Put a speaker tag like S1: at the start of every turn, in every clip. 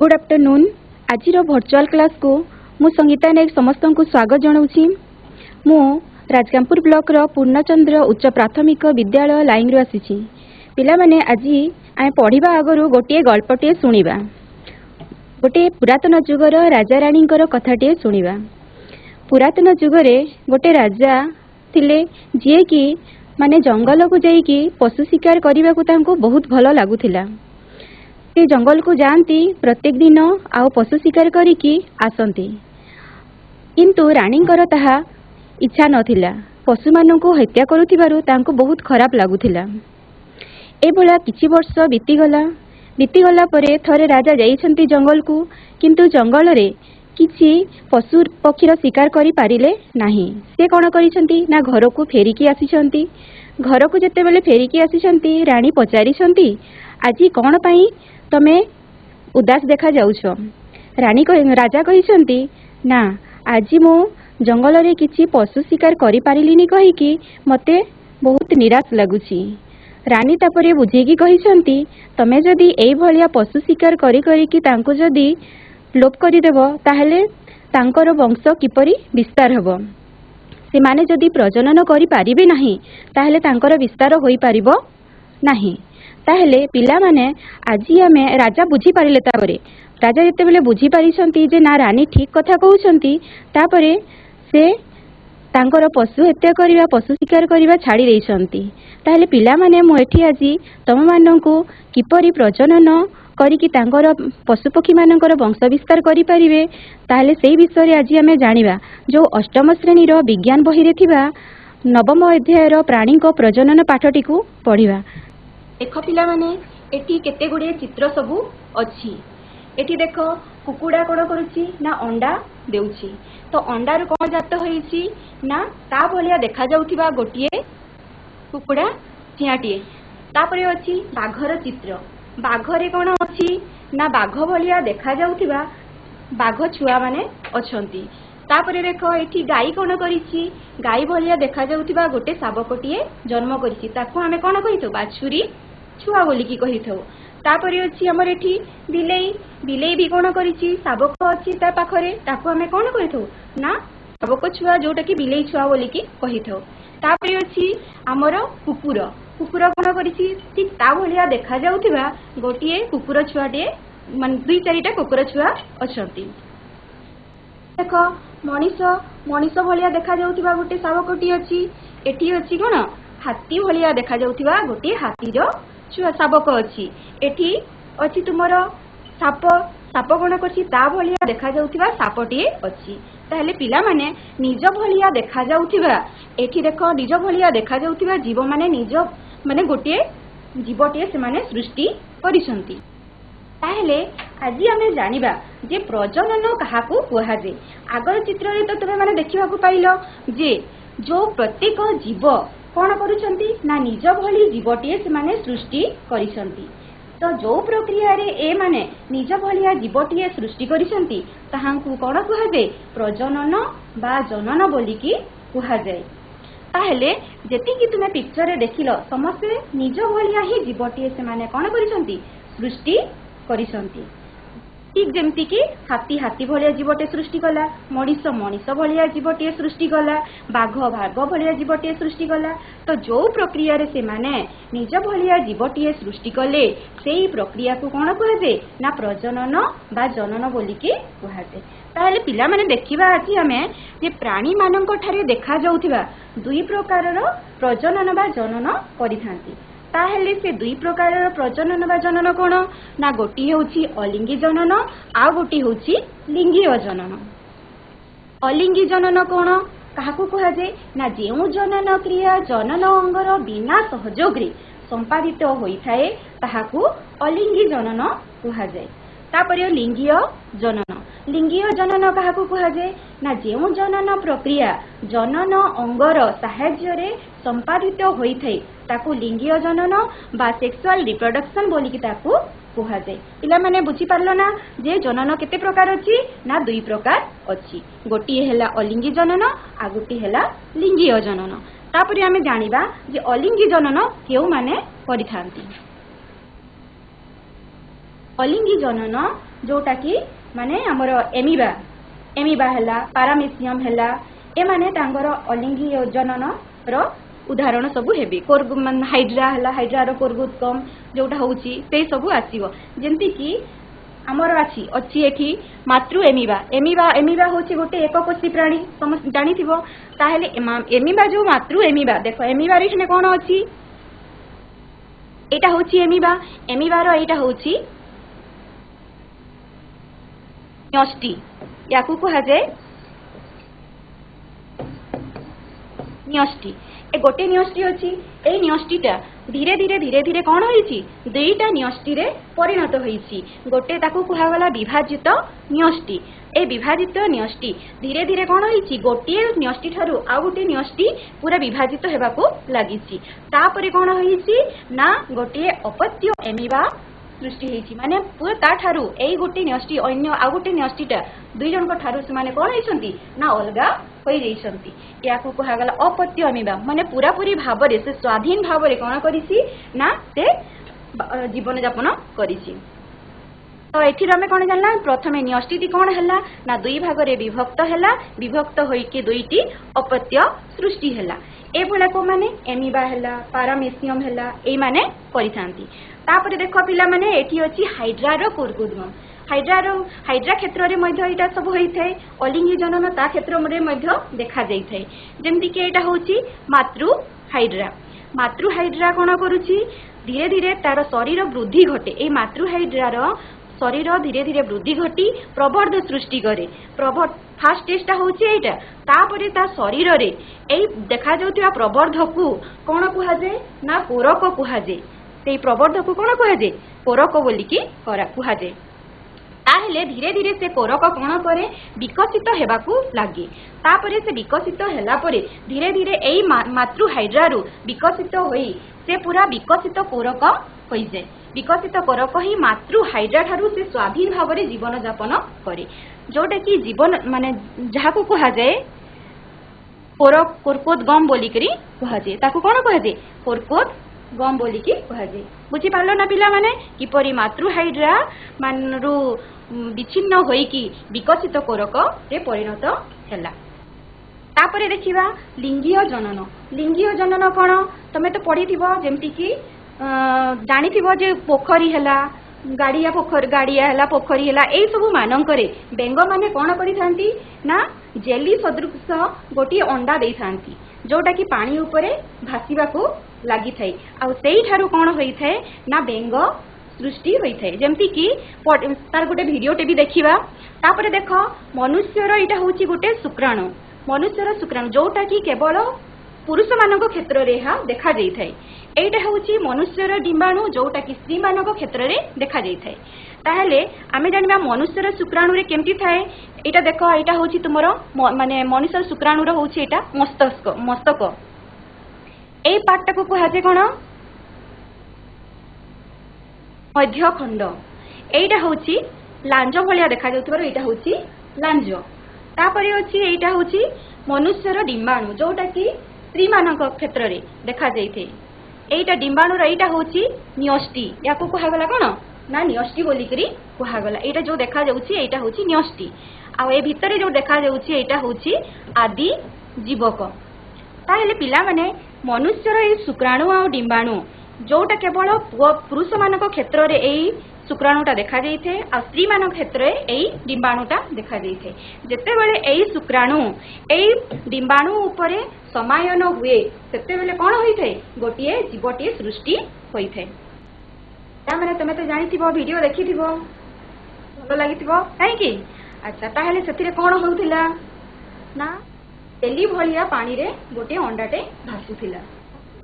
S1: Good afternoon. आज virtual class को मु संगीता नायक समस्त को स्वागत जनाऊँगी। मु राजगामपुर ब्लॉक रो पूर्णचंद्र उच्च प्राथमिक विद्यालय लाइन रो आसी। पिला माने आज आम पढ़ा आगु गोटे गल्पटे शुणा। गोटे पुरातन जुगर राजा राणी कथाटे शुणा। पुरातन जुगरे गोटे राजा थिले जी कि माने जंगल को जाइकी पशु शिकार करने को बहुत भल लगुला। से जंगल को जाती प्रत्येक दिन आउ पशु शिकार करिकी आसती, किंतु राणींकर ताहा इच्छा नथिला। पशु माननकु हत्या करुथिबारु तांको बहुत खराब लागुथिला। ए भला किछि वर्ष बीतीगला परे थरे राजा जाइछंती जंगल को, किंतु जंगल रे किछि पशु पक्षीर शिकार करि पारिले नाही। से कोन करिसंती ना घर को फेरिकी आसीछंती। घर को जेतेबेले फेरिकी आसीछंती रानी पचारिछंती, आजी कोन पई तमे उदास देखा जाउछ। रानी राजा कहिसंती ना आज मु जंगल रे किछि पशु शिकार करि पारिलिनी कहिकी मते बहुत निराश लागुछि। रानी तापरे बुझेकी कहिसंती तमे जदि एई भलिया पशु शिकार करि करिकी तांको जदि लोप करि देबो ताहेले तांकर वंश किपरि विस्तार हबो। से माने जदि प्रजनन करि पारिबे नाही ताहेले तांकर विस्तार होई पारिबो नाही। ताहेले पिला माने आजी आमे राजा बुझी पारिले। तापरे राजा जेतेबेले बुझी पारिसंती जे ना रानी ठीक कथा कहउसंती, तापरे से तांकर पशु हत्या करिवा पशु शिकार करिवा छाड़ी देइसंती। ताहेले पिला माने मु एठी आजी तम माननकु किपरि प्रजनन करिकी तांकर पशु पक्षी मानकर वंश विस्तार करि पारिबे ताहेले सेही विषय रे आजी आमे जानिबा। जो अष्टम श्रेणी रो विज्ञान बही रे थिबा नवम अध्याय रो प्राणी को प्रजनन पाठटी को पढ़िबा। देख पिला माने एठी केते गुडे चित्र सबु अछि। एठी देखो कुकुड़ा कोन करूची ना अंडा देउची। तो अंडार कोन जात होईची ना ता भलिया देखा जाउथिबा गोटिए कुकुड़ा चियाटिए। तापरे अछि बाघर चित्र। बाघरे कोन अछि ना बाघ भलिया देखा जाउथिबा बाघ छुआ माने अछंती। तापरे देखो एठी गाई कोन करिची, गाई भलिया देखा जाउथिबा गोटे शावकटिए जन्म करिची। ताको हमें कोन कहिथो बाछुरी छुआ बोली की कहिथो। तापरे अछि हमर एठी बिलेई। बिलेई भी कोन करिची शावक अछि ता पाखरे, ताको हमें कोन कहिथो ना शावक छुआ जोटा कि बिलेई छुआ बोली की कहिथो। तापरे अछि हमर कुकुर। कुकुर कोन करिची ठीक ता भलिया देखा जाउथिबा गोटिए कुकुर छुआटे मान दुई चारिटा कुकुर छुआ अछंती। देखो मनीष मनीष भलिया देखा जाउथिबा गोटे शावकटी अछि। एठी अछि कोन हाथी भलिया देखा जाउथिबा गोटे हाथीर छुआ शावक अछि। एठी अछि तुमर साप। साप कोन करछि ता भलिया देखा जाउथिबा सापटी अछि। ताहेले पिला माने निज भलिया देखा जाउथिबा एठी देखो निज भलिया देखा जाउथिबा जीव माने निज माने गोटे जीवटे से माने सृष्टि करिसंती। ताहेले आज आमे जानिबा जे प्रजनन काहाकू कुहाजे। आगर चित्र रे तो तमे माने देखिबा को पाइलो जे जो प्रत्येक जीव कोन करूचंती ना निज भली जीवटे से माने सृष्टि करिसंती। तो जो प्रक्रिया रे ए माने निज भलिया जीवटे सृष्टि करिसंती ताहांकू कोन कुहाजे प्रजनन बा जनन बोली की कुहाजे। ताहेले जेति कि तुमे पिक्चर रे देखिलो समस्ते निज भलिया ही जीवटे से माने कोन करिसंती सृष्टि करिसंती। ठीक जेमती कि हाथी हाथी भलिया जीवटे सृष्टि कला, मनीष मनीष भलिया जीवटे सृष्टि कला, बाघ बाघ भलिया जीवटे सृष्टि कला। तो जो प्रक्रिया रे से माने निज भलिया जीवटे सृष्टि कले सेही प्रक्रिया को कोन कहाजे ना प्रजनन बा जनन बोली की कहाजे। ताहेले पिला माने देखिबा अछि हमें जे प्राणी मानक ठारे देखा जाउथिबा दुई प्रकारर प्रजनन बा जनन करिथांती। ताहेले से दुई प्रकारर प्रजनन बा जनन कोन ना गोटी होउची अलिंगी जनन आ गोटी होउची लिंगी जनन। अलिंगी जनन कोन काहाकू कहाजे ना जेउ जनन क्रिया जनन अंगर बिना सहयोग रे संपादित होइथाए ताहाकू अलिंगी जनन कहाजे। तापरे लिंगीय जनन। लिंगीय जनन काहाकू कहाजे ना जेउ जनन प्रक्रिया जनन अंगर सहाय्य रे संपादित होइथाए ताकू लिंगीय जनन बा सेक्सुअल रिप्रोडक्शन बोली की ताकू कहाजे। पिला माने बुझी पारलो ना जे जनन केते प्रकार अछि ना दुई प्रकार अछि। गोटी हेला अलिंगी जनन आ गोटी हेला लिंगीय जनन। तापरे आमे जानिबा जे अलिंगी जनन केउ माने करिथांती। अलिंगी जनन जोटा कि माने हमर एमिबा एमिबा हैला पारामेसियम हैला ए माने तांगर अलिंगी जनन रो उदाहरण सबु हेबे हाइड्रा हैला हाइड्रार कोर्गोस्कम जोटा होउची से सबु आसीबो जेंति कि आमर अच्छी एठी मातृ एमिबा एमिबा एमिबा होची गोटे एककोषी प्राणी समस्त जानी थिबो ताहेले एमिबा जो मातृ एमिबा देखो एमिबा रिठने कोन अछि एटा होची एमिबा एमिबा रो एटा होची न्यष्टि याकू कहा जाए न्यष्टि ए गोटे न्यष्टि अछि ए न्यष्टिटा धीरे धीरे धीरे धीरे कौन होईची दुईटा न्यष्टि रे परिणत होईची गोटे ताकू कहा गला विभाजित न्यष्टि ए विभाजित न्यष्टि धीरे धीरे कौन होईची गोटे न्यष्टि ठारू आ गोटे न्यष्टि पूरा विभाजित हेबाकू लागिची तापरे कौन होईची ना गोटे अपत्य एमिबा सृष्टि होईची माने पूरा ता ठारू एई गोटे न्यष्टि अन्य आ गोटे न्यष्टिटा दुई जनक ठारू से माने कोन होईछंती ना अलगा होई जाईछंती याकू कहा गला अपत्य एमिबा माने पूरा पूरी भाबरे से स्वाधीन भाबरे कोन करिसी ना से जीवन यापन करिसी तो एथिर हमें कोन जानला प्रथमे न्यष्टिति कोन हला ना दुई भागरे विभक्त हला विभक्त होई के दुईटी अपत्य सृष्टि हला ए भला को माने एमिबा हला पारामेसियम हला ए माने परिथांती तापरे देखो पिला माने एठी अछि हाइड्रार कोर्गोस्कम हाइड्रा क्षेत्र रे मध्य एटा सब होई थाए अलिंगी जनन ता क्षेत्र रे मध्य देखा जाई थाए जेमति कि एटा होची मातृ हाइड्रा कोन करूची धीरे धीरे तार शरीर वृद्धि घटे ए मातृ हाइड्रार शरीर धीरे धीरे वृद्धि घटी प्रवर्ध सृष्टि करे फास्ट टेस्टा होची एटा तापरे ता शरीर रे ए देखा जाउतिया प्रवर्ध को कोन कुहा जाय ना कोरक कुहा जाय से प्रवर्ध को कोन कुहा जाय कोरक बोली की कुहा जाय ताहेले धीरे धीरे से कोरक कोन करे विकसित हेबाकू लागे तापरे से विकसित हैला परे धीरे धीरे एई मातृ हाइड्रारू विकसित होई से पूरा विकसित कोरक होई जाय विकसित कोरक ही मातृ हाइड्रा ठारू से स्वाधीन भावरे जीवन यापन करे जोटा कि जीवन माने जहाकू कहा जाए कोर्कोस्कम बोली करी कहा जाए ताकू कोन कहा जाए कोर्कोस्कम बोली की कहा जाए बुझी पारलो ना पिला माने किपरि मातृ हाइड्रा मानरू विच्छिन्न होई की विकसित कोरक रे परिणत हैला तापरे देखिबा लिंगीय जनन कोन तमे तो पढ़ी थिबो जेमति की जानी थिबो जे पोखरी हैला गाड़िया हैला पोखरी हैला एई सब मानकरे बेंग माने कोन करि थांती ना जेली सदृश गोटी अंडा देई थांती जोटा कि पानी उपरे भासीबा को लागि थाई आ सेई ठारू कोन होई थाए ना बेंग सृष्टि होई थाए जेमति कि तार गोटे वीडियोटे भी देखिबा तापरे देखो मनुष्यर एटा होची गोटे शुक्राणु मनुष्यर शुक्राणु जोटा कि केवल पुरुष मानक क्षेत्र रे हा देखा जाई थाए एटा होची मनुष्यर डिंबाणु जोटा कि स्त्री मानक क्षेत्र रे देखा जाई थाए ताहले आमे जानिबा मनुष्यर शुक्राणु रे केमति थाए एटा देखो एटा होची तुमरो माने मनुष्यर शुक्राणु रो होची एटा मस्तक एई पार्ट को कहा जे कोन मध्य खंड एटा होची लांज भलिया देखा जाउतबार एटा होची लांज तापरे होची एटा होची मनुष्यर डिंबाणु जोटा कि स्त्री मानक क्षेत्र रे देखा जाइथे एटा डिंबाणु रे एटा होची न्यष्टि याको कहा गला कोन ना न्यष्टि बोली करी कहा गला एटा जो देखा जाउची एटा होची न्यष्टि आ ए भितरे जो देखा जाउची एटा होची आदि जीवक ताहेले पिला माने मनुष्यर ए शुक्राणु आ डिंबाणु जोटा केवल पुरुष मानक क्षेत्र रे एई शुक्राणुटा देखा जाइथे आ स्त्री मानक क्षेत्र रे एई डिंबाणुटा देखा जाइथे जेते बेले एई शुक्राणु एई डिंबाणु उपरे समायन हुए सेते बेले कोन होइथे गोटिए जीवटिए सृष्टि होइथे ता माने तमे तो जानिथिबो वीडियो देखिथिबो भलो लागिथिबो काहे की अच्छा ताहेले सेतिरे कोन होउथिला ना तेली भलिया पानी रे गोटे अंडाटे भासुथिला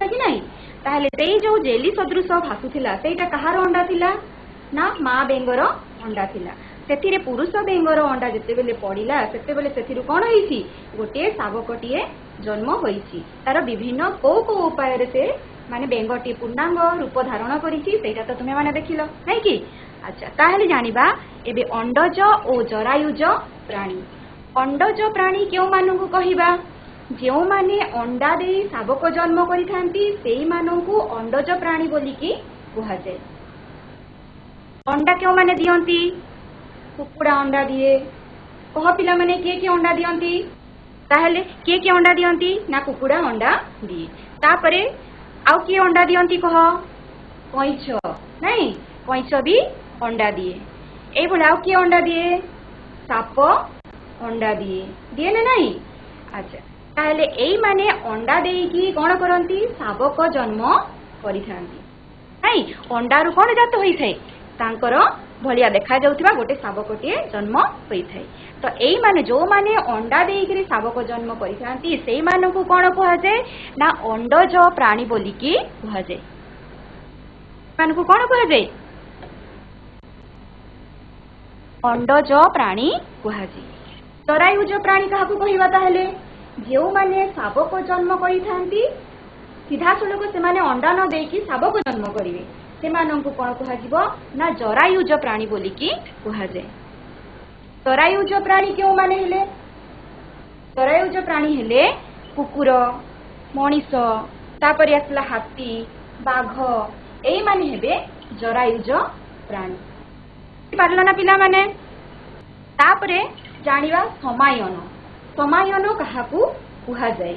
S1: कि नहीं ताहेले सेई जो जेली सदृश भासुथिला सेटा कहार अंडा थिला ना माँ बेंगर अंडा थिला सेथिरे पुरुष बेंगर अंडा जेते बेले पड़िला सेते बेले सेथिरु कोन होईची गोटे शावकटिए जन्म होईची तार विभिन्न को उपाय रे से माने बेंगटी पूर्णांग रूप धारण करिची सेटा तो तुमे माने देखिलो नै कि अच्छा ताहेले जानिबा एबे अंडज ओ जरायुज प्राणी अंडज प्राणी केउ मानकु कहिबा जो माने अंडा दे शावक जन्म करि थांती सेई मानकु अंडज प्राणी बोली की कहा जाय अंडा क्यों माने दियंती କୁକୁଡ଼ା ଅଣ୍ଡା ଦିଏ। କହ ପିଲାମାନେ କିଏ କିଏ ଅଣ୍ଡା ଦିଅନ୍ତି? ତାହେଲେ କିଏ କିଏ ଅଣ୍ଡା ଦିଅନ୍ତି? ନା କୁକୁଡ଼ା ଅଣ୍ଡା ଦିଏ। ତାପରେ ଆଉ କିଏ ଅଣ୍ଡା ଦିଅନ୍ତି କହ? କଇଁଛ, ନାଇଁ? କଇଁଛ ବି ଅଣ୍ଡା ଦିଏ। ଏଇଭଳି ଆଉ କିଏ ଅଣ୍ଡା ଦିଏ? ସାପ ଅଣ୍ଡା ଦିଏ। ଦିଏ ନା ନାଇଁ? ଆଚ୍ଛା, ତାହେଲେ ଏଇମାନେ ଅଣ୍ଡା ଦେଇକି କ'ଣ କରନ୍ତି? ଶାବକ ଜନ୍ମ କରିଥାନ୍ତି, ନାଇଁ? ଅଣ୍ଡାରୁ କ'ଣ ଜାତ ହୋଇଥାଏ? ତାଙ୍କର ଭଳିଆ ଦେଖାଯାଉଥିବା ଗୋଟେ ଶାବକଟିଏ ଜନ୍ମ ହୋଇଥାଏ। ତ ଏଇମାନେ ଯୋଉମାନେ ଅଣ୍ଡା ଦେଇକିରି ଶାବକ ଜନ୍ମ କରିଥାନ୍ତି ସେଇମାନଙ୍କୁ କ'ଣ କୁହାଯାଏ? ନା ଅଣ୍ଡଜ ପ୍ରାଣୀ ବୋଲିକି କୁହାଯାଏ। ସେମାନଙ୍କୁ କ'ଣ କୁହାଯାଏ? ଅଣ୍ଡଜ ପ୍ରାଣୀ କୁହାଯାଏ। ଚରାୟୁଜ ପ୍ରାଣୀ କାହାକୁ କହିବା ତାହେଲେ? ଯେଉଁମାନେ ଶାବକ ଜନ୍ମ କରିଥାନ୍ତି ସିଧାସଳଖ ସେମାନେ ଅଣ୍ଡା ନ ଦେଇକି ଶାବକ ଜନ୍ମ କରିବେ, ସେମାନଙ୍କୁ କ'ଣ କୁହାଯିବ? ନା ଜରାୟୁଜ ପ୍ରାଣୀ ବୋଲିକି କୁହାଯାଏ। ଚରାୟୁଜ ପ୍ରାଣୀ କେଉଁମାନେ ହେଲେ? ଚରାୟୁଜ ପ୍ରାଣୀ ହେଲେ କୁକୁର, ମଣିଷ, ତାପରେ ଆସିଲା ହାତୀ, ବାଘ, ଏଇମାନେ ହେବେ ଜରାୟୁଜ ପ୍ରାଣୀ। ବୁଝିପାରିଲ ନା ପିଲାମାନେ? ତାପରେ ଜାଣିବା ସମାୟନ। ସମାୟନ କାହାକୁ କୁହାଯାଏ?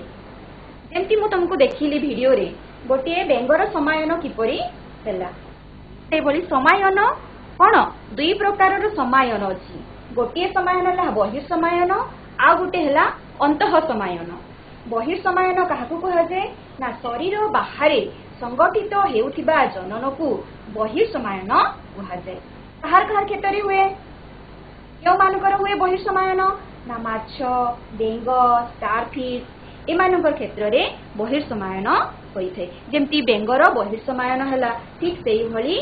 S1: ଯେମିତି ମୁଁ ତମକୁ ଦେଖିଲି ଭିଡ଼ିଓରେ ଗୋଟିଏ ବେଙ୍ଗର ସମାୟନ କିପରି ହେଲା, ସେଭଳି ସମାୟନ କ'ଣ? ଦୁଇ ପ୍ରକାରର ସମାୟନ ଅଛି। ଗୋଟିଏ ସମାୟନ ହେଲା ବହିଃସମାୟନ, ଆଉ ଗୋଟେ ହେଲା ଅନ୍ତଃ ସମାୟନ। ବହିଃସମାୟନ କାହାକୁ କୁହାଯାଏ? ନା ଶରୀର ବାହାରେ ସଂଗଠିତ ହେଉଥିବା ଜନନକୁ ବହିଃସମାୟନ କୁହାଯାଏ। କାହାର କାହାର କ୍ଷେତ୍ରରେ ହୁଏ? କେଉଁମାନଙ୍କର ହୁଏ ବହିଃସମାୟନ? ନା ମାଛ, ବେଙ୍ଗ, ଷ୍ଟାରଫିସ୍ ଏମାନଙ୍କର କ୍ଷେତ୍ରରେ ବହିଃସମାୟନ ହୋଇଥାଏ। ଯେମିତି ବେଙ୍ଗର ବହିଃସମାୟନ ହେଲା, ଠିକ୍ ସେଇଭଳି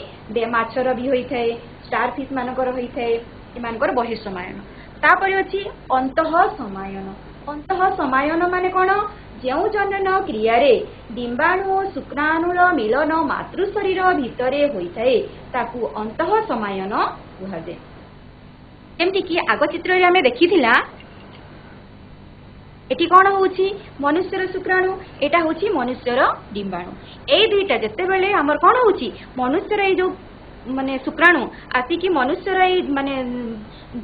S1: ମାଛର ବି ହୋଇଥାଏ, ଷ୍ଟାରଫିସ୍ ମାନଙ୍କର ହୋଇଥାଏ, ଏମାନଙ୍କର ବହିଃସମାୟନ। ତାପରେ ଅଛି ଅନ୍ତଃ ସମାୟନ। ଅନ୍ତଃ ସମାୟନ ମାନେ କ'ଣ? ଯେଉଁ ଜନନ କ୍ରିୟାରେ ଡିମ୍ବାଣୁ ଓ ଶୁକ୍ରାଣୁର ମିଳନ ମାତୃ ଶରୀର ଭିତରେ ହୋଇଥାଏ ତାକୁ ଅନ୍ତଃ ସମାୟନ କୁହାଯାଏ। ଯେମିତିକି ଆଗ ଚିତ୍ରରେ ଆମେ ଦେଖିଥିଲା, ଏଠି କ'ଣ ହଉଛି? ମନୁଷ୍ୟର ଶୁକ୍ରାଣୁ, ଏଇଟା ହଉଛି ମନୁଷ୍ୟର ଡିମ୍ବାଣୁ। ଏଇ ଦୁଇଟା ଯେତେବେଳେ ଆମର କ'ଣ ହଉଛି? ମନୁଷ୍ୟର ଏଇ ଯୋଉ ମାନେ ଶୁକ୍ରାଣୁ ଆସିକି ମନୁଷ୍ୟର ଏଇ ମାନେ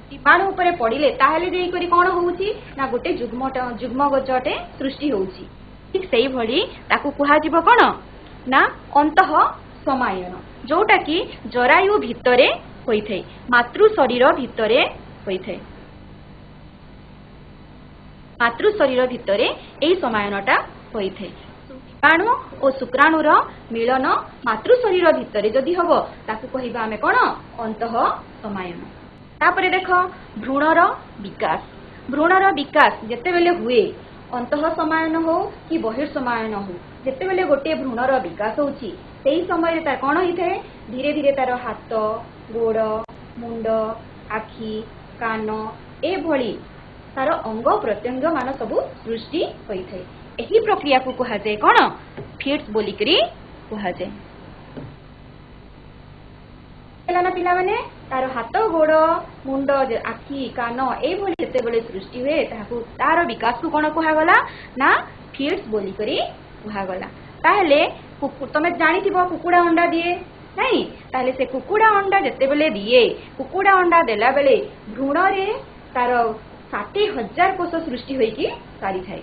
S1: ଡିମ୍ବାଣୁ ଉପରେ ପଡ଼ିଲେ ତାହେଲେ ଯାଇକରି କ'ଣ ହଉଛି? ନା ଗୋଟେ ଯୁଗ୍ମଗଜଟେ ସୃଷ୍ଟି ହଉଛି। ଠିକ୍ ସେଇଭଳି ତାକୁ କୁହାଯିବ କ'ଣ? ନା ଅନ୍ତଃ ସମାୟନ, ଯୋଉଟା କି ଜରାୟୁ ଭିତରେ ହୋଇଥାଏ, ମାତୃ ଶରୀର ଭିତରେ ହୋଇଥାଏ। ମାତୃ ଶରୀର ଭିତରେ ଏହି ସମାୟନଟା ହୋଇଥାଏ। ଡିମ୍ବାଣୁ ଓ ଶୁକ୍ରାଣୁର ମିଳନ ମାତୃ ଶରୀର ଭିତରେ ଯଦି ହବ ତାକୁ କହିବା ଆମେ କ'ଣ? ଅନ୍ତଃ ସମାୟନ। ତାପରେ ଦେଖ ଭ୍ରୂଣର ବିକାଶ। ଭ୍ରୂଣର ବିକାଶ ଯେତେବେଳେ ହୁଏ, ଅନ୍ତଃ ସମାୟନ ହଉ କି ବହିଃସମାୟନ ହଉ, ଯେତେବେଳେ ଗୋଟିଏ ଭ୍ରୂଣର ବିକାଶ ହେଉଛି ସେହି ସମୟରେ ତାର କ'ଣ ହେଇଥାଏ? ଧୀରେ ଧୀରେ ତାର ହାତ, ଗୋଡ଼, ମୁଣ୍ଡ, ଆଖି, କାନ ଏଭଳି ତାର ଅଙ୍ଗ ପ୍ରତ୍ୟଙ୍ଗ ମାନ ସବୁ ସୃଷ୍ଟି ହୋଇଥାଏ। ଏହି ପ୍ରକ୍ରିୟାକୁ କୁହାଯାଏ କ'ଣ? ଫିଟ୍ସ ବୋଲିକରି କୁହାଯାଏ। ହେଲା ନା ପିଲାମାନେ? ତାର ହାତ, ଗୋଡ଼, ମୁଣ୍ଡ, ଆଖି, କାନ ଏଇଭଳି ଯେତେବେଳେ ସୃଷ୍ଟି ହୁଏ ତାହାକୁ ତାର ବିକାଶକୁ କ'ଣ କୁହାଗଲା? ନା ଫିଟ୍ସ ବୋଲିକରି କୁହାଗଲା। ତାହେଲେ ତମେ ଜାଣିଥିବ କୁକୁଡ଼ା ଅଣ୍ଡା ଦିଏ, ନାଇଁ? ତାହେଲେ ସେ କୁକୁଡ଼ା ଅଣ୍ଡା ଯେତେବେଳେ ଦିଏ, କୁକୁଡ଼ା ଅଣ୍ଡା ଦେଲା ବେଳେ ଭ୍ରୂଣରେ ତାର 60,000 କୋଷ ସୃଷ୍ଟି ହୋଇକି ସାରିଥାଏ।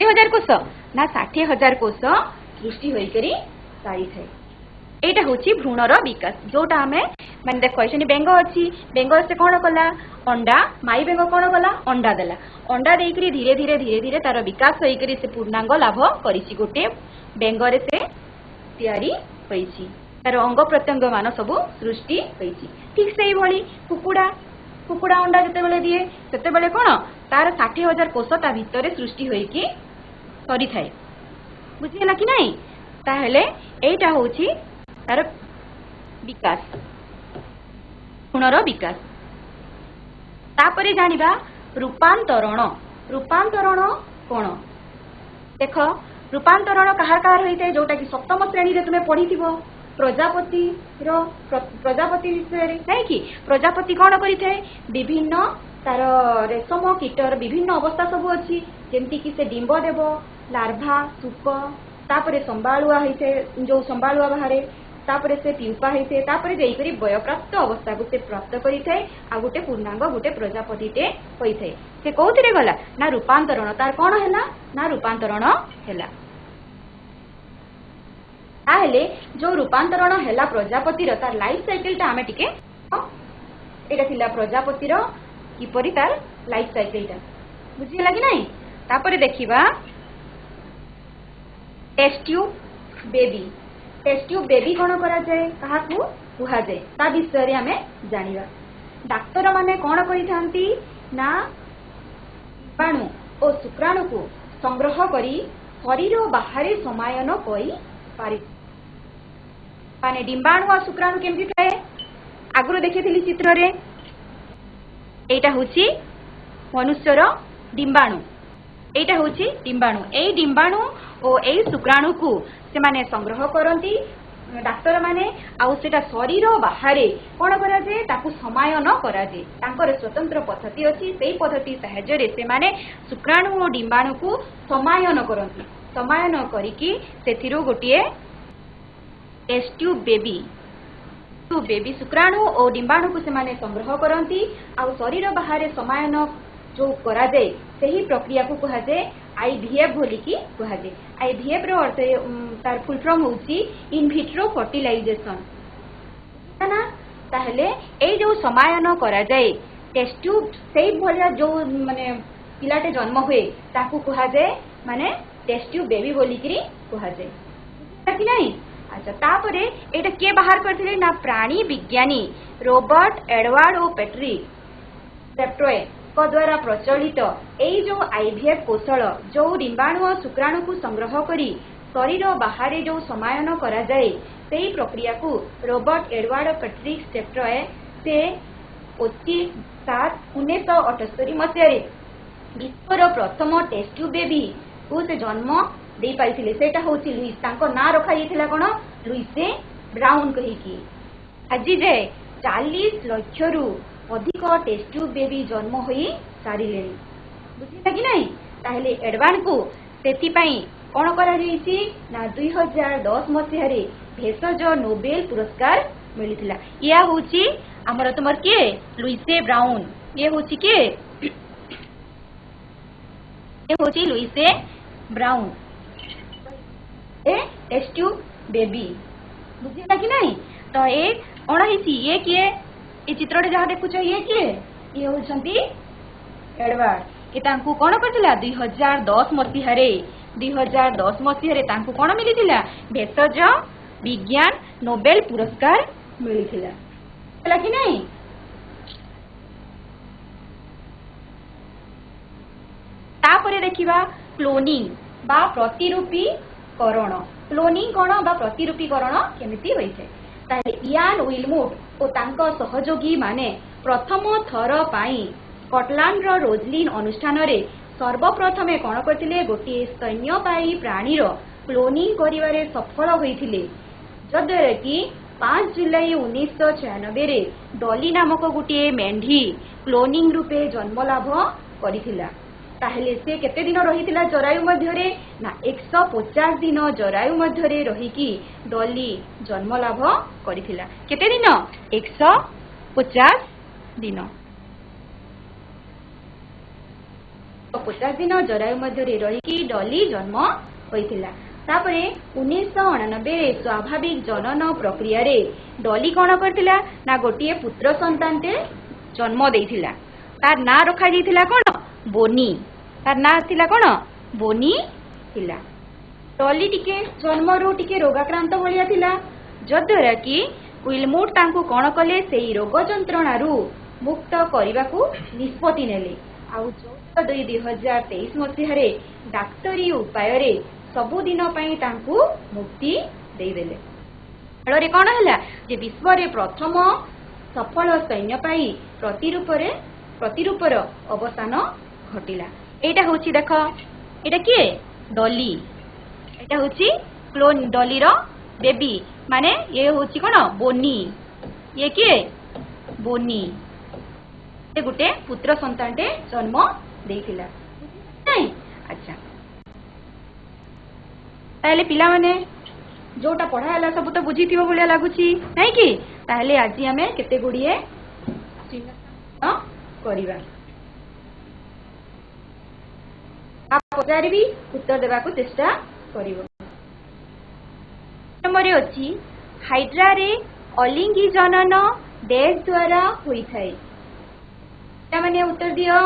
S1: 60,000 କୋଷ? ନା 60,000 କୋଷ ସୃଷ୍ଟି ହୋଇକରି ସାରିଥାଏ। এইটা হচ্ছে ভ্রূণর বিকাশ, যেটা আমি মানে দেখ এখানে বেঙ্গ অছি, বেঙ্গ সে কোণ কলা? অন্ডা। মাই বেঙ্গ কোণ কলা? অন্ডা দেলা। অন্ডা দেইকরি ধীরে ধীরে ধীরে ধীরে তার বিকাশ হইকরি সে পূর্ণাঙ্গ লাভ করিছি। গোটে বেঙ্গরে সে তৈরি হয়েছি, তার অঙ্গ প্রত্যঙ্গ মান সবু সৃষ্টি হয়েছি। ঠিক সেইভাবে কুকুড়া, কুকুড়া অন্ডা যেতবেলে দিয়ে সেতবেলে কোণ তার 60,000 কোষ তা ভিতরে সৃষ্টি হইকি সরি থাকে। বুঝিলা কি নাই? তাহলে এইটা হচ্ছে তার বিকাশ, ভ্রূণর বিকাশ। তাপরে জানিবা রূপান্তরণ। রূপান্তরণ কোণ? দেখ রূপান্তরণ কাহার কাহার হইଥାଏ, जोटा कि सप्तम श्रेणी रे तुमे पढ़िथिबो प्रजापति विषय नहीं कि प्रजापति कौन करिଥାଏ? विभिन्न तार रेशम कीटर विभिन्न अवस्था सब अच्छी, जेमती कि से डिंब देव, लार्भा, सुप, तापरे संबालुआ होइथे, जो संबालुआ बाहरे, तापरे से प्यूपा होइथे तापरे जई करी वयप्राप्त अवस्था को से प्राप्त करिथे आ गुटे पूर्णांग गुटे प्रजापतिटे होइथे से कोथिरे गला ना रूपांतरण तार कोन हैला ना रूपांतरण हैला ताहेले जो रूपांतरण हैला प्रजापतिर तार लाइफ साइकिल ता हमें टिके एटा थिला प्रजापतिर किपरि तार लाइफ साइकिल ता बुझिला कि नहीं तापरे देखिबा टेस्ट ट्यूब बेबी कौन करा जाए कहा कुहा जाए ता विषय रे हमें जानिबा डाक्तर माने कौन करिथांती ना डिंबाणु और शुक्राणु को संग्रह करी शरीर बाहर समायन कई पारि माने डिंबाणु और शुक्राणु केमती थाए आगुरो देखिथिली चित्र रे एटा होची मनुष्यर डिंबाणु एटा होची डिंबाणु एई डिंबाणु और एई शुक्राणु को से माने संग्रह करती डाक्तर माने आउ सेटा शरीर बाहर कौन करा जाए ताकू समायन करा जाए तांकर स्वतंत्र पद्धति अछि सेई पद्धति सहाय्य रे से माने शुक्राणु और डिंबाणु को समायन करती समायन करिकी सेथिरो गोटिए टेस्ट ट्यूब बेबी शुक्राणु और डिंबाणु को से माने संग्रह करती आउ शरीर बाहर समायन जो करा जाए सही प्रक्रिया को कहा जाए आईवीएफ बोलिकी कहा जाए आईवीएफ रो अर्थ तार फुल फॉर्म होची इन विट्रो फर्टिलाइजेशन ना ताहले ए जो समायन करा जाए टेस्ट ट्यूब सेही भलिया जो माने पिलाटे जन्म हुए ताकू कहा जाए माने टेस्ट ट्यूब बेबी बोलिकी कहा जाए कि नहीं अच्छा तापरे एटा के बाहर करथिले ना प्राणी विज्ञानी रॉबर्ट एडवर्ड ओ पेट्रिक सेप्ट्रोए को द्वारा प्रचलित एई जो आईवीएफ कौशल जो डिंबाणु और शुक्राणु को संग्रह करी शरीर बाहर जो समायन करा जाए सेही प्रक्रिया को रॉबर्ट एडवर्ड पेट्रिक सेप्ट्रोए से 25/7/1978 मसीह विश्वर प्रथम टेस्ट ट्यूब बेबी को से जन्म दे पाइथिले सेटा होची लुइस तांको ना रखा येथिला कोन लुइस ब्राउन कहिकी आजि जे 40 लाख रु अधिक टेस्ट ट्यूब बेबी जन्म होई सारिले बुझिला कि नहीं ताहले एडवान को सेति पई कोन करा जैसी ना 2010 मसीह रे भेषज नोबेल पुरस्कार मिलिथिला या होची हमर तमर के लुइस ब्राउन ये होची के ये होची लुइस ब्राउन ए टेस्ट ट्यूब बेबी बुझिला कि नहीं तो ए कोन हिसी ये किए ये चित्र जहाँ देखुच ये किए ये होचंती एडवर्ड ये तांकू कोन करथिला 2010 मसीह रे 2010 मसीह रे तांकू कोन मिलिथिला भेषज विज्ञान नोबेल पुरस्कार मिलिथिला होला कि नहीं तापरे देखिबा क्लोनिंग बा प्रतिरूपीकरण क्लोनिंग कोन बा प्रतिरूपीकरण केमिति होइछे ताले इयान विलमुट और तांको सहयोगी माने प्रथम थर पाई स्कॉटलैंड रो रोजलिन अनुष्ठान रे सर्वप्रथमे कोन करथिले गोटी स्तन्यपायी प्राणी रो क्लोनिंग करिवारे सफल होइथिले जद्वारा कि 5 जुलाई 1996 रे डॉली नामक गोटी मेंढी क्लोनिंग रूपे जन्म लाभ करिथिला ताहले से केते दिन रहिथिला जरायु मध्य रे ना 150 दिन जरायु मध्य रे रहिकी डॉली जन्म लाभ करिथिला केते दिन 150 दिन 50 दिन जरायु मध्य रे रहिकी डॉली जन्म होइथिला तापरे 1999 रे स्वाभाविक जनन प्रक्रिया रे डॉली कोन करथिला ना गोटिए पुत्र संतानते जन्म देइथिला तार ना रखा जैथिला कोन बोनी तार ना थिला कोन बोनी थिला डॉली टिके जन्मरू टिके रोगाक्रांत भलिया थिला जद्वारा कि विलमुट तांकू कोन कले सेही रोग जंत्रणारू मुक्त करिबाकू निष्पत्ति नेले आउ 14/2/2023 मसीह रे डाक्टरी उपाय रे सबु दिन पई तांकू मुक्ति देई देले फଳରେ कोन हला जे विश्व रे प्रथम सफल सैन्य पाई प्रतिरूपर अवसान घटिला एटा होची देख एटा के डॉली एटा होची क्लोन डॉली रो बेबी माने ये होची कोन बोनी ये के बोनी ए गुटे पुत्र संतानटे जन्म देइथिला नहीं अच्छा ताले पिला माने जोटा पढ़ाला सब तो बुझी भाया लगुच नहीं कि ताहले आज आम केते गुड़िए करवा पचारि उत्तर देवा चेष्टा कर नंबर अच्छी हाइड्रा रे अलिंगी जनन डैश द्वारा होता है मैंने उत्तर दियो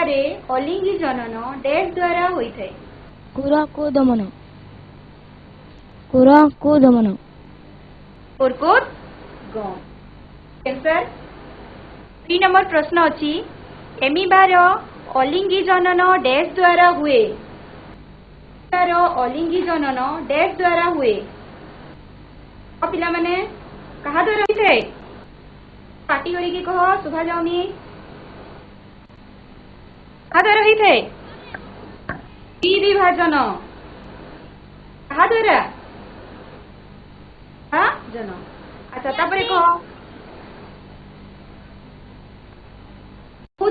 S1: रे अलिंगी जनन डैश द्वारा होता है
S2: कुरा को दमन कुरा को दमन
S1: कोरकोट गम आंसर 3 नंबर प्रश्न अच्छी एमिबार अलिंगी जनन डैश द्वारा हुए अलिंगी जनन डैश द्वारा हुए पिला माने कहा द्वारा होता है पार्टी करी कह शुभा जाऊनी कहा द्वारा होता है विभाजन कहा द्वारा जन अच्छा तापरे कह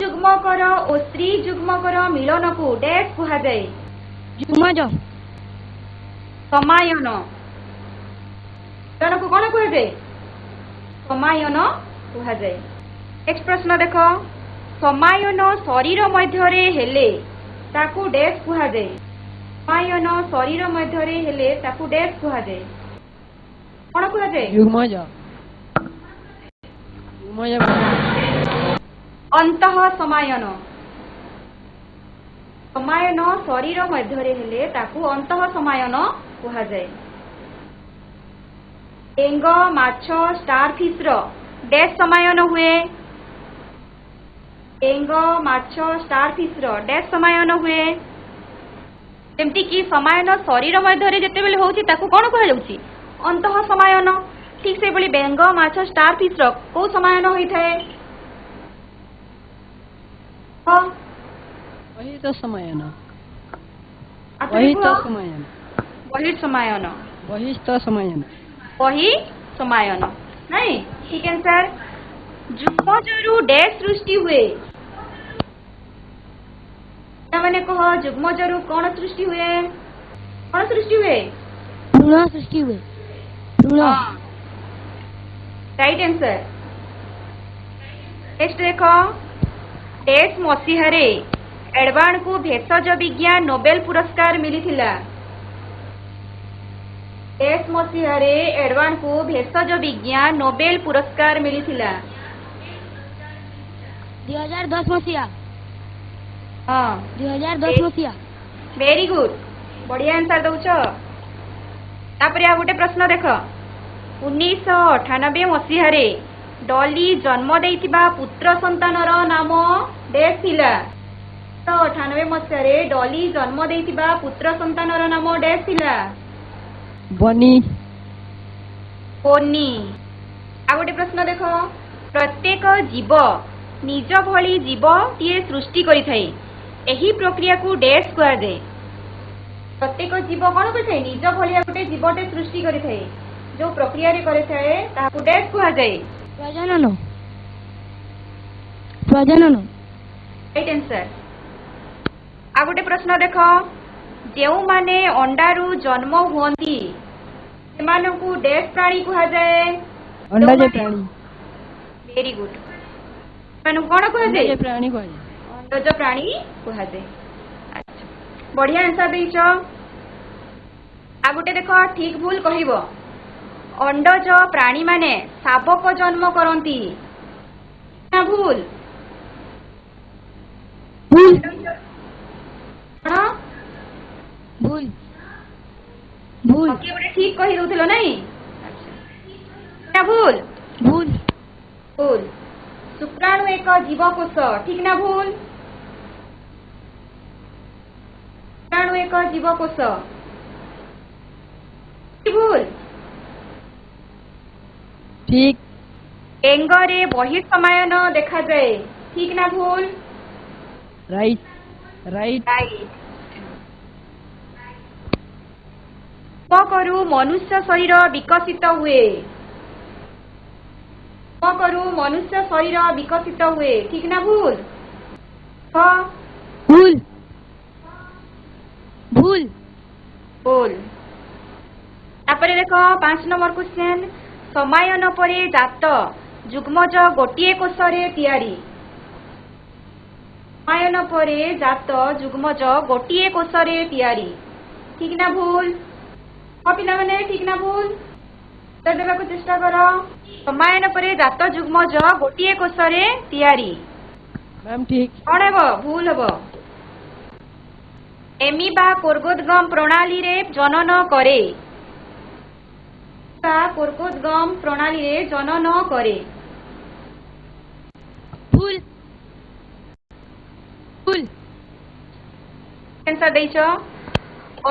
S1: युग्मकर और स्त्री युग्मकर मिलन को डैश कहा जाए
S2: जुमाज
S1: समायन मिलन को कौन कहा जाए समायन कहा जाए नेक्स्ट प्रश्न देख समायन शरीर मध्यरे हेले ताकू डैश कहा जाए समायन शरीर मध्यरे हेले ताकू डैश कहा जाए कौन कहा जाए
S2: जुमाज
S1: अंतः समायन समायन शरीर मध्यरे हेले ताकू अंतः समायन कहा जाए एंग माछ स्टारफिश रो डैश समायन हुए एंग माछ स्टारफिश रो डैश समायन हुए जेमती कि समायन शरीर मध्यरे जेतेबेले होउची ताकू कोन कहा जाउची अंतः समायन ठीक से बोली बेंग माछ स्टारफिश रो को समायन होइथाय
S2: वही तो समायन
S1: बहिर्समायन नहीं ठीक आंसर जुग्मजरु डैश सृष्टि हुए मैंने कह जुग्मजरु कौन सृष्टि हुए
S2: भ्रूण सृष्टि हुए
S1: राइट आंसर नेक्स्ट देख डैश मसीहारे एडवान को भेषज विज्ञान नोबेल पुरस्कार मिलिथिला डैश मसीहारे एडवान को भेषज विज्ञान नोबेल पुरस्कार मिलिथिला
S2: 2010 मसीहा
S1: हाँ
S2: 2010 मसीहा
S1: वेरी गुड बढ़िया आंसर दउछ तापरे आ गोटे प्रश्न देख 1998 मसीहारे डॉली जन्म देइथिबा पुत्र संतानर नाम डैश थिला 1998 मसीहारे डॉली जन्म देइथिबा पुत्र संतानर नाम डैश थिला
S2: बनी
S1: पोनी आ गोटे प्रश्न देख प्रत्येक जीव निज भली जीव टीए सृष्टि करिथाय एही प्रक्रिया को डैश कहा जाए प्रत्येक जीव कौन करिथाय निज भली गोटे जीवटे सृष्टि करिथाय जो प्रक्रिया रे करिथाय ताहाकू डैश कहा जाए
S2: प्रजनन राइट
S1: आंसर आ गोटे प्रश्न देख जेउ माने अंडारू जन्म हुअंती सेमानकू डैश प्राणी कहा जाए
S2: अंडज प्राणी
S1: वेरी गुड मानू कौन कहा जाए
S2: प्राणी
S1: अंडज प्राणी कहा जाए अच्छा बढ़िया आंसर देइछ आ गोटे देख ठीक भूल कहब अंडज प्राणी माने शावक जन्म करती ना भूल
S2: भूल
S1: भूल
S2: भूल
S1: ठीक कही दउथिलो नहीं ना भूल
S2: भूल
S1: भूल शुक्राणु एक जीवकोष ठीक ना भूल शुक्राणु एक जीवकोष भूल
S2: ठीक
S1: एंगरे बहिर्समायन देखा जाए ठीक ना भूल
S2: राइट राइट
S1: करू मनुष्य शरीर विकसित हुए करू मनुष्य शरीर विकसित हुए ठीक ना भूल
S2: भूल भूल
S1: भूल ଭୁଲ। ତାପରେ ଦେଖ 5 ନମ୍ବର क्वेश्चन समायन परे जात जुग्मज गोटिए कोषरे तियारी। समायन परे जात जुग्मज गोटिए कोषरे तियारी ठीक ना भूल पिला माने ठीक ना भूल उत्तर देबाकू चेष्टा कर। समायन परे जात जुग्मज गोटिए कोषरे तियारी
S2: मैम ठीक
S1: कौन हेब भूल हेब एमिबा कोर्गोद्गम प्रणाली रे जनन करे कोर्गोद्गम प्रणाली रे जनन करे
S2: भूल भूल
S1: आंसर देइछ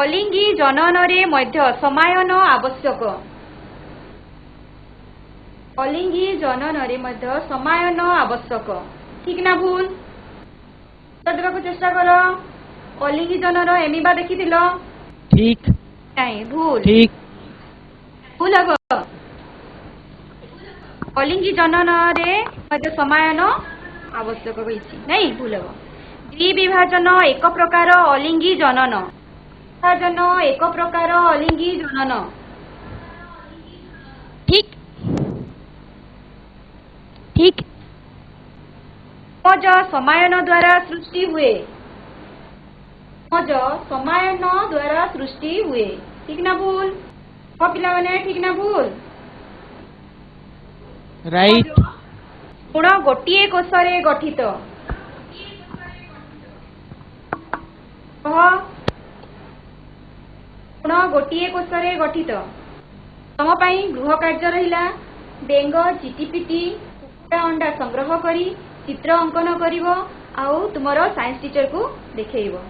S1: अलिंगी जनन रे मध्य समायन आवश्यक अलिंगी जनन रे मध्य समायन आवश्यक ठीक ना भूल उत्तर देबाकू चेष्टा कर। अलिंगी जनन एमिबा देखिथिलो
S2: ठीक
S1: नहीं भूल
S2: ठीक
S1: भूल हब अलिंगी जनन रे मध्य समायन आवश्यक होइछि नहीं भूल हब द्विविभाजन एक प्रकार अलिंगी जनन विभाजन एक प्रकार अलिंगी जनन
S2: ठीक ठीक
S1: मज समायन द्वारा सृष्टि हुए मज समायन द्वारा सृष्टि हुए ठीक ना भूल पिला माने ठीक ना भूल
S2: राइट
S1: गुण गोटिए कोषरे गठित गुण गोटिए कोषरे गठित तम पई गृह कार्य रहिला बेंग चिटिपिटी कुकुड़ा अंडा संग्रह करी चित्र अंकन करिवो आउ तुमरो साइंस टीचर को देखैबो।